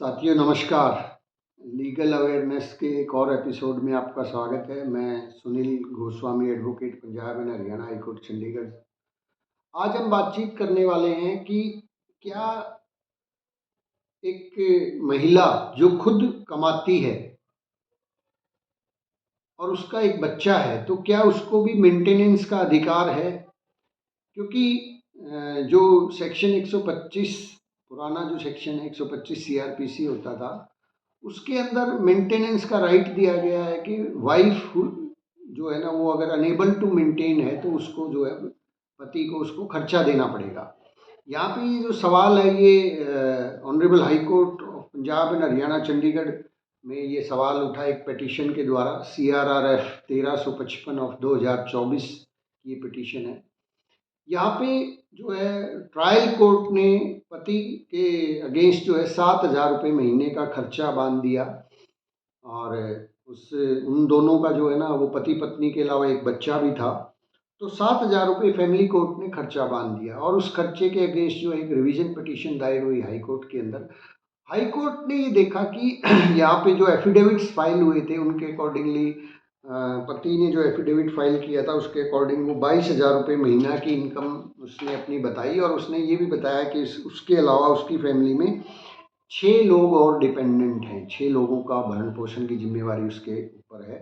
साथियों नमस्कार। Legal awareness के एक और एपिसोड में आपका स्वागत है। मैं Sunil Goswami, advocate, Punjab and Haryana high court Chandigarh. आज हम बातचीत करने वाले हैं कि क्या एक महिला जो खुद कमाती है और उसका एक बच्चा है, तो क्या उसको भी मेंटेनेंस का अधिकार है? क्योंकि जो सेक्शन 125, पुराना जो सेक्शन है 125 सीआरपीसी होता था, उसके अंदर मेंटेनेंस का राइट दिया गया है कि वाइफ जो है ना, वो अगर अनेबल टू मेंटेन है तो उसको जो है पति को उसको खर्चा देना पड़ेगा। यहाँ पे ये जो सवाल है, ये honourable high court of Punjab and Haryana Chandigarh में ये सवाल उठा एक पिटीशन के द्वारा। CRRF 1355 ऑफ 2024 ये पिटीशन है। यहाँ पे जो है ट्रायल कोर्ट ने पति के अगेंस्ट जो है 7,000 रुपये महीने का खर्चा बांध दिया, और उस उन दोनों का जो है ना, वो पति पत्नी के अलावा एक बच्चा भी था, तो 7,000 रुपये फैमिली कोर्ट ने खर्चा बांध दिया। और उस खर्चे के अगेंस्ट जो एक रिवीजन पिटीशन दायर हुई हाई कोर्ट के अंदर। हाई कोर्ट ने ये देखा कि यहाँ पे जो एफिडेविट्स फाइल हुए थे उनके अकॉर्डिंगली पति ने जो एफिडेविट फाइल किया था उसके अकॉर्डिंग वो 22,000 रुपये महीना की इनकम उसने अपनी बताई, और उसने ये भी बताया कि उसके अलावा उसकी फैमिली में 6 लोग और डिपेंडेंट हैं, 6 लोगों का भरण पोषण की जिम्मेवारी उसके ऊपर है।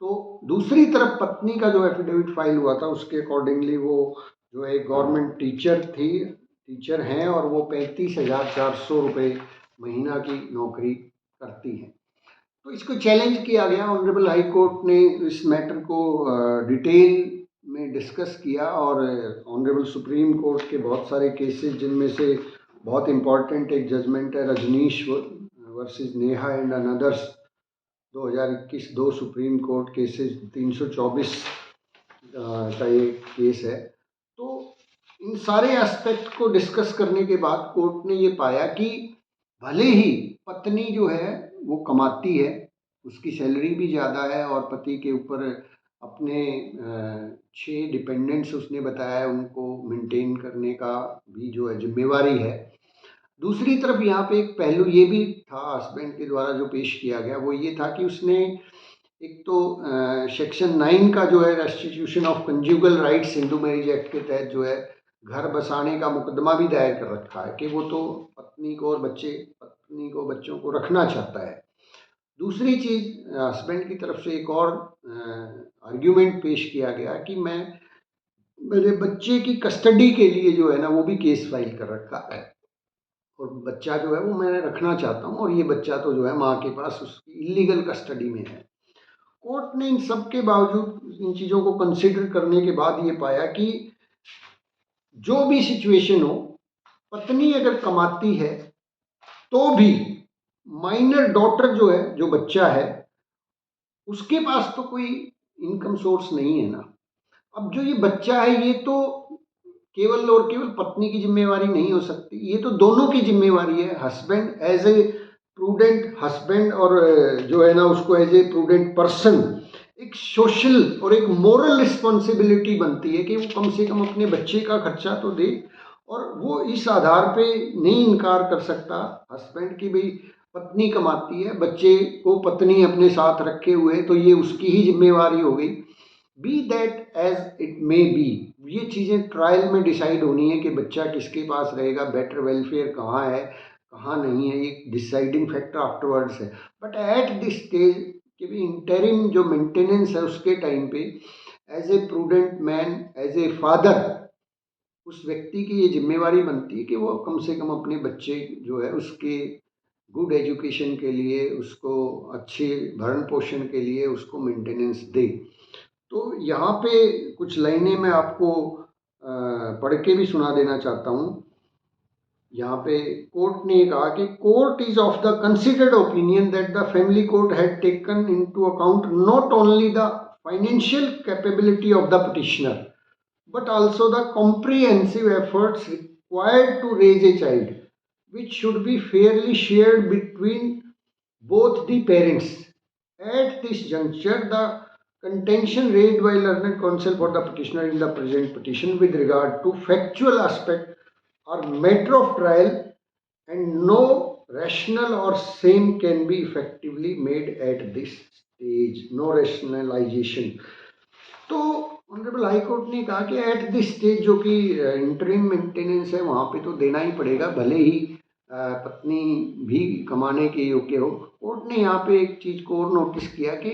तो दूसरी तरफ पत्नी का जो एफिडेविट फाइल हुआ था उसके अकॉर्डिंगली वो जो है गवर्नमेंट टीचर हैं, और वो 35,400 रुपये महीना की नौकरी करती हैं। तो इसको चैलेंज किया गया। ऑनरेबल हाई कोर्ट ने इस मैटर को डिटेल में डिस्कस किया, और ऑनरेबल सुप्रीम कोर्ट के बहुत सारे केसेस, जिनमें से बहुत इम्पॉर्टेंट एक जजमेंट है Rajneesh versus Neha and anothers 2021, 2 Supreme Court cases 324 का ये केस है। तो इन सारे एस्पेक्ट को डिस्कस करने के बाद कोर्ट ने ये पाया कि भले ही पत्नी जो है वो कमाती है, उसकी सैलरी भी ज़्यादा है, और पति के ऊपर अपने 6 डिपेंडेंट्स उसने बताया है, उनको मेंटेन करने का भी जो है जिम्मेवारी है। दूसरी तरफ यहाँ पे एक पहलू ये भी था हस्बैंड के द्वारा जो पेश किया गया, वो ये था कि उसने एक तो सेक्शन 9 का जो है restitution of conjugal rights Hindu marriage act के तहत जो है घर बसाने का मुकदमा भी दायर कर रखा है कि वो तो पत्नी को और बच्चों को रखना चाहता है। दूसरी चीज़, हस्बैंड की तरफ से एक और आर्ग्यूमेंट पेश किया गया कि मेरे बच्चे की कस्टडी के लिए जो है ना, वो भी केस फाइल कर रखा है, और बच्चा जो है वो मैं रखना चाहता हूँ, और ये बच्चा तो जो है माँ के पास उसकी इलीगल कस्टडी में है। कोर्ट ने इन सब के बावजूद, इन चीज़ों को कंसिडर करने के बाद ये पाया कि जो भी सिचुएशन हो, पत्नी अगर कमाती है तो भी माइनर डॉटर जो है, जो बच्चा है, उसके पास तो कोई इनकम सोर्स नहीं है ना। अब जो ये बच्चा है, ये तो केवल और केवल पत्नी की जिम्मेवारी नहीं हो सकती, ये तो दोनों की जिम्मेवारी है। Husband as a prudent husband, और जो है ना उसको एज ए प्रूडेंट पर्सन एक सोशल और एक मोरल रिस्पॉन्सिबिलिटी बनती है कि वो कम से कम अपने बच्चे का खर्चा तो दे। और वो इस आधार पे नहीं इनकार कर सकता हस्बैंड की भाई पत्नी कमाती है, बच्चे को पत्नी अपने साथ रखे हुए, तो ये उसकी ही जिम्मेवारी हो गई। Be that as it may be, ये चीज़ें ट्रायल में डिसाइड होनी है कि बच्चा किसके पास रहेगा, बेटर वेलफेयर कहाँ है कहाँ नहीं है, ये डिसाइडिंग फैक्टर आफ्टरवर्ड्स है। बट एट दिस स्टेज कि भी इंटरिम जो मेंटेनेंस है उसके टाइम पे as a prudent man, as a father, उस व्यक्ति की ये जिम्मेवारी बनती है कि वो कम से कम अपने बच्चे जो है उसके गुड एजुकेशन के लिए, उसको अच्छे भरण पोषण के लिए उसको मेंटेनेंस दे। तो यहाँ पे कुछ लाइनें मैं आपको पढ़ के भी सुना देना चाहता हूँ। यहाँ पे कोर्ट ने कहा कि court is of the considered opinion that the family court had taken into account not only the financial capability of the petitioner but also the comprehensive efforts required to raise a child, which should be fairly shared between both the parents. At this juncture, the contention raised by learned counsel for the petitioner in the present petition with regard to factual aspect are matter of trial, and no rational or same can be effectively made at this stage, no rationalization. तो honourable high court ने कहा कि eight this stage जो कि interim maintenance है वहाँ पे तो देना ही पड़ेगा, भले ही पत्नी भी कमाने के योग्य हो। कोर्ट ने यहाँ पे एक चीज़ को और नोटिस किया कि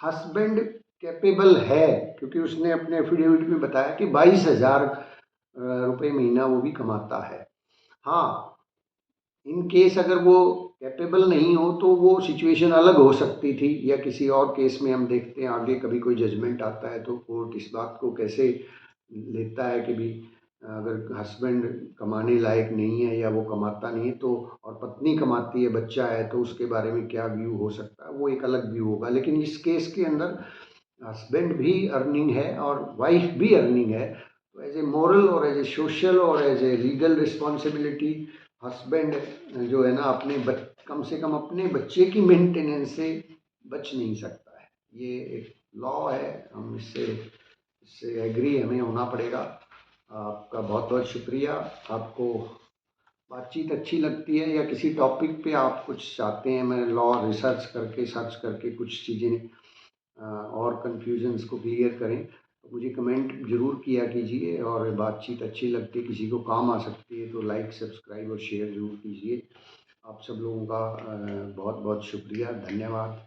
हस्बैंड कैपेबल है, क्योंकि उसने अपने एफिडेविट में बताया कि 22,000 रुपये महीना वो भी कमाता है। हाँ, इन केस अगर वो कैपेबल नहीं हो तो वो सिचुएशन अलग हो सकती थी, या किसी और केस में हम देखते हैं आगे कभी कोई जजमेंट आता है तो कोर्ट इस बात को कैसे लेता है कि भी अगर हस्बैंड कमाने लायक नहीं है या वो कमाता नहीं है तो, और पत्नी कमाती है, बच्चा है, तो उसके बारे में क्या व्यू हो सकता है, वो एक अलग व्यू होगा। लेकिन इस केस के अंदर हस्बैंड भी अर्निंग है और वाइफ भी अर्निंग है, तो एज ए मॉरल और एज ए सोशल और as a legal responsibility husband जो है ना अपने कम से कम अपने बच्चे की मेंटेनेंस से बच नहीं सकता है। ये एक लॉ है, हम इससे इससे एग्री हमें होना पड़ेगा। आपका बहुत बहुत शुक्रिया। आपको बातचीत अच्छी लगती है या किसी टॉपिक पे आप कुछ चाहते हैं मैं लॉ रिसर्च करके सर्च करके कुछ चीज़ें और कन्फ्यूजन्स को क्लियर करें, तो मुझे कमेंट ज़रूर किया कीजिए। और बातचीत अच्छी लगती है, किसी को काम आ सकती है, तो लाइक सब्सक्राइब और शेयर ज़रूर कीजिए। आप सब लोगों का बहुत बहुत शुक्रिया, धन्यवाद।